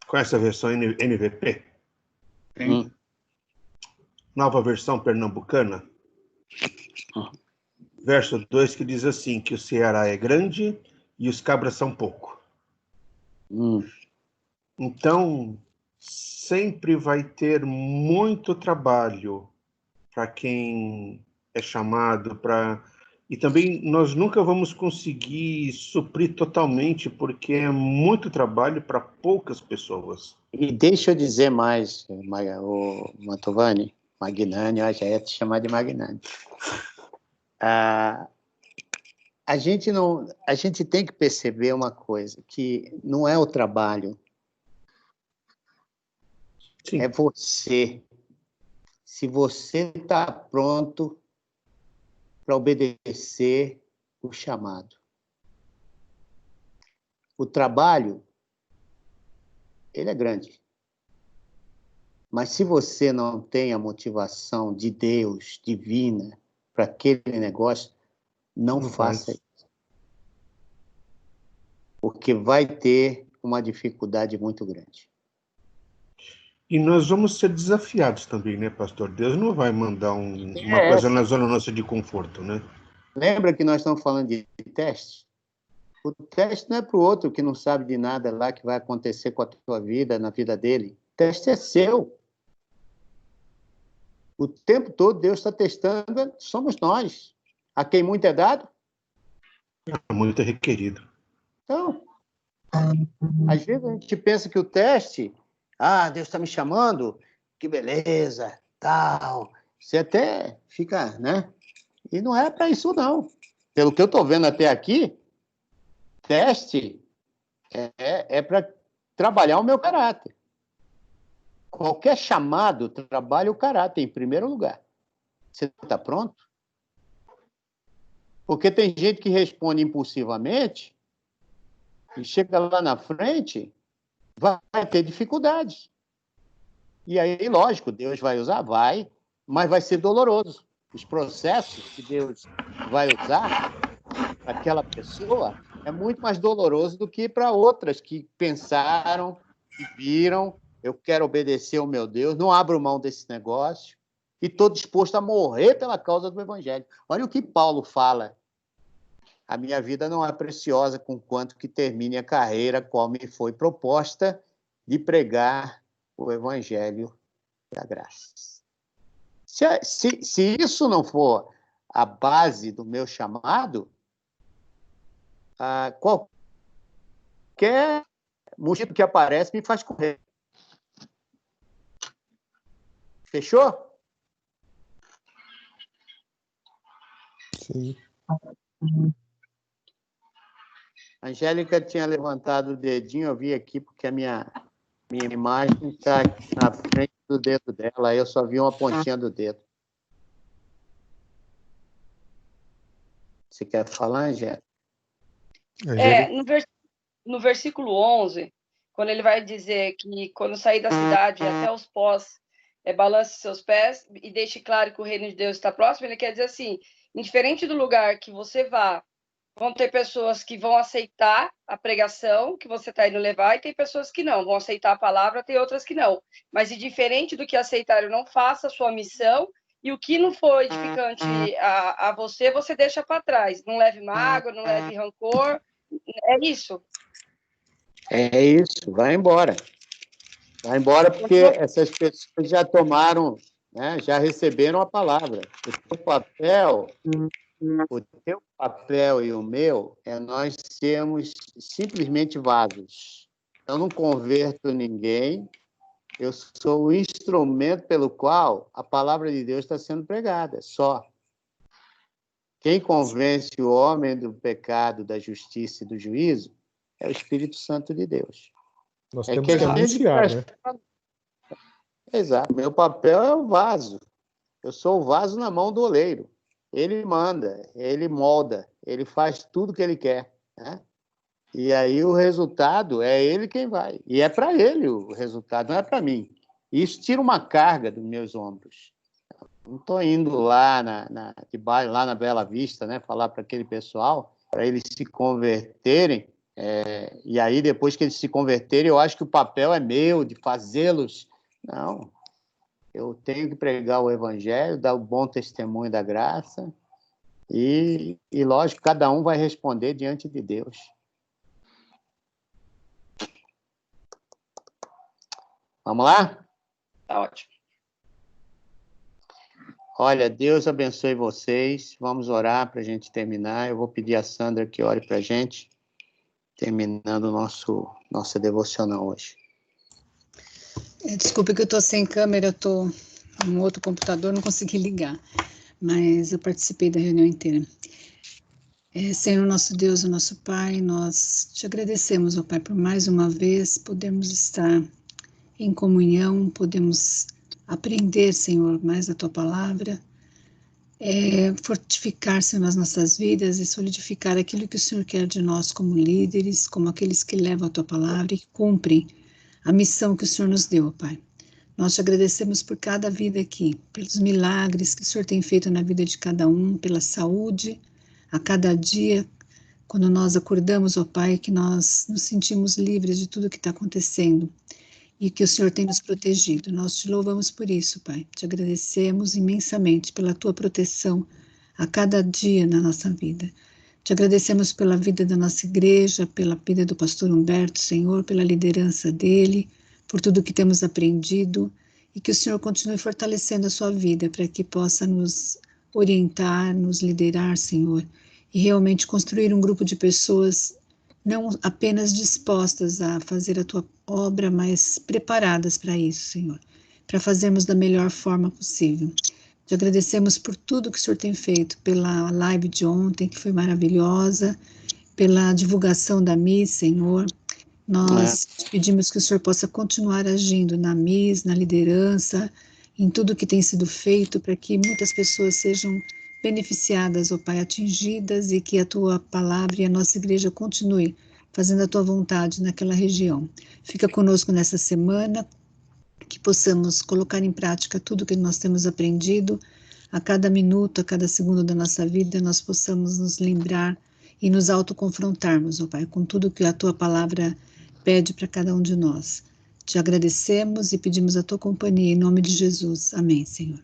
S9: Conhece a versão NVP?
S2: Sim.
S9: Nova versão pernambucana. Verso 2 que diz assim, que o Ceará é grande e os cabras são pouco. Então, sempre vai ter muito trabalho para quem é chamado para... E também nós nunca vamos conseguir suprir totalmente, porque é muito trabalho para poucas pessoas.
S1: E deixa eu dizer mais, o Mantovani, Magnani, eu já ia te chamar de Magnani. A gente tem que perceber uma coisa, que não é o trabalho,
S9: Sim.
S1: É você. Se você está pronto para obedecer o chamado. O trabalho, ele é grande. Mas se você não tem a motivação de Deus, divina, para aquele negócio, não faça isso. Porque vai ter uma dificuldade muito grande.
S9: E nós vamos ser desafiados também, né, pastor? Deus não vai mandar uma coisa na zona nossa de conforto, né?
S1: Lembra que nós estamos falando de teste? O teste não é para o outro que não sabe de nada lá que vai acontecer com a tua vida, na vida dele. O teste é seu. O tempo todo Deus está testando, somos nós. A quem muito é dado?
S9: Muito é requerido.
S1: Então, às vezes a gente pensa que o teste, Deus está me chamando, que beleza, tal. Você até fica, né? E não é para isso, não. Pelo que eu estou vendo até aqui, teste é para trabalhar o meu caráter. Qualquer chamado trabalha o caráter, em primeiro lugar. Você está pronto? Porque tem gente que responde impulsivamente e chega lá na frente, vai ter dificuldades. E aí, lógico, Deus vai usar? Vai, mas vai ser doloroso. Os processos que Deus vai usar para aquela pessoa é muito mais doloroso do que para outras que pensaram, que viram, eu quero obedecer ao meu Deus, não abro mão desse negócio e estou disposto a morrer pela causa do Evangelho. Olha o que Paulo fala. A minha vida não é preciosa conquanto que termine a carreira qual me foi proposta de pregar o Evangelho da graça. Se isso não for a base do meu chamado, qualquer mosquito que aparece me faz correr. Fechou?
S3: Sim.
S1: A Angélica tinha levantado o dedinho, eu vi aqui, porque a minha imagem está aqui na frente do dedo dela, eu só vi uma pontinha do dedo. Você quer falar, Angélica?
S10: No versículo 11, quando ele vai dizer que quando sair da cidade até os pós, balance seus pés e deixe claro que o reino de Deus está próximo, ele quer dizer assim, indiferente do lugar que você vá, vão ter pessoas que vão aceitar a pregação que você está indo levar e tem pessoas que não, vão aceitar a palavra, tem outras que não. Mas indiferente do que aceitarem, não faça a sua missão e o que não for edificante a você, você deixa para trás. Não leve mágoa, não leve rancor. É isso?
S1: É isso, vai embora. Vai embora porque essas pessoas já tomaram, né, já receberam a palavra. O teu papel e o meu é nós sermos simplesmente vasos. Eu não converto ninguém, eu sou o instrumento pelo qual a palavra de Deus está sendo pregada, só. Quem convence o homem do pecado, da justiça e do juízo é o Espírito Santo de Deus.
S3: Nós temos que anunciar, né?
S1: Exato. Meu papel é o vaso. Eu sou o vaso na mão do oleiro. Ele manda, ele molda, ele faz tudo que ele quer, né? E aí o resultado é ele quem vai. E é para ele o resultado, não é para mim. Isso tira uma carga dos meus ombros. Não estou indo lá lá na Bela Vista, né, falar para aquele pessoal, para eles se converterem. E aí, depois que eles se converterem, eu acho que o papel é meu, de fazê-los. Não. Eu tenho que pregar o evangelho, dar o bom testemunho da graça. E lógico, cada um vai responder diante de Deus. Vamos lá?
S10: Tá ótimo.
S1: Olha, Deus abençoe vocês. Vamos orar para a gente terminar. Eu vou pedir a Sandra que ore para a gente, terminando nossa devocional hoje.
S4: Desculpe que eu estou sem câmera, eu estou no outro computador, não consegui ligar, mas eu participei da reunião inteira. Senhor nosso Deus, o nosso Pai, nós te agradecemos, ó Pai, por mais uma vez podermos estar em comunhão, podemos aprender, Senhor, mais da Tua Palavra, fortificar, Senhor, nas nossas vidas e solidificar aquilo que o Senhor quer de nós como líderes, como aqueles que levam a Tua Palavra e cumprem a missão que o Senhor nos deu, ó Pai. Nós te agradecemos por cada vida aqui, pelos milagres que o Senhor tem feito na vida de cada um, pela saúde, a cada dia, quando nós acordamos, ó Pai, que nós nos sentimos livres de tudo que está acontecendo e que o Senhor tem nos protegido. Nós te louvamos por isso, Pai. Te agradecemos imensamente pela Tua proteção a cada dia na nossa vida. Te agradecemos pela vida da nossa igreja, pela vida do pastor Humberto, Senhor, pela liderança dele, por tudo que temos aprendido e que o Senhor continue fortalecendo a sua vida para que possa nos orientar, nos liderar, Senhor, e realmente construir um grupo de pessoas não apenas dispostas a fazer a Tua obra, mas preparadas para isso, Senhor, para fazermos da melhor forma possível. Te agradecemos por tudo que o Senhor tem feito, pela live de ontem, que foi maravilhosa, pela divulgação da MIS, Senhor. Nós te pedimos que o Senhor possa continuar agindo na MIS, na liderança, em tudo que tem sido feito, para que muitas pessoas sejam beneficiadas, ó Pai, atingidas, e que a Tua palavra e a nossa igreja continue fazendo a Tua vontade naquela região. Fica conosco nessa semana, que possamos colocar em prática tudo que nós temos aprendido, a cada minuto, a cada segundo da nossa vida, nós possamos nos lembrar e nos autoconfrontarmos, ó Pai, com tudo que a Tua palavra pede para cada um de nós. Te agradecemos e pedimos a Tua companhia, em nome de Jesus. Amém, Senhor.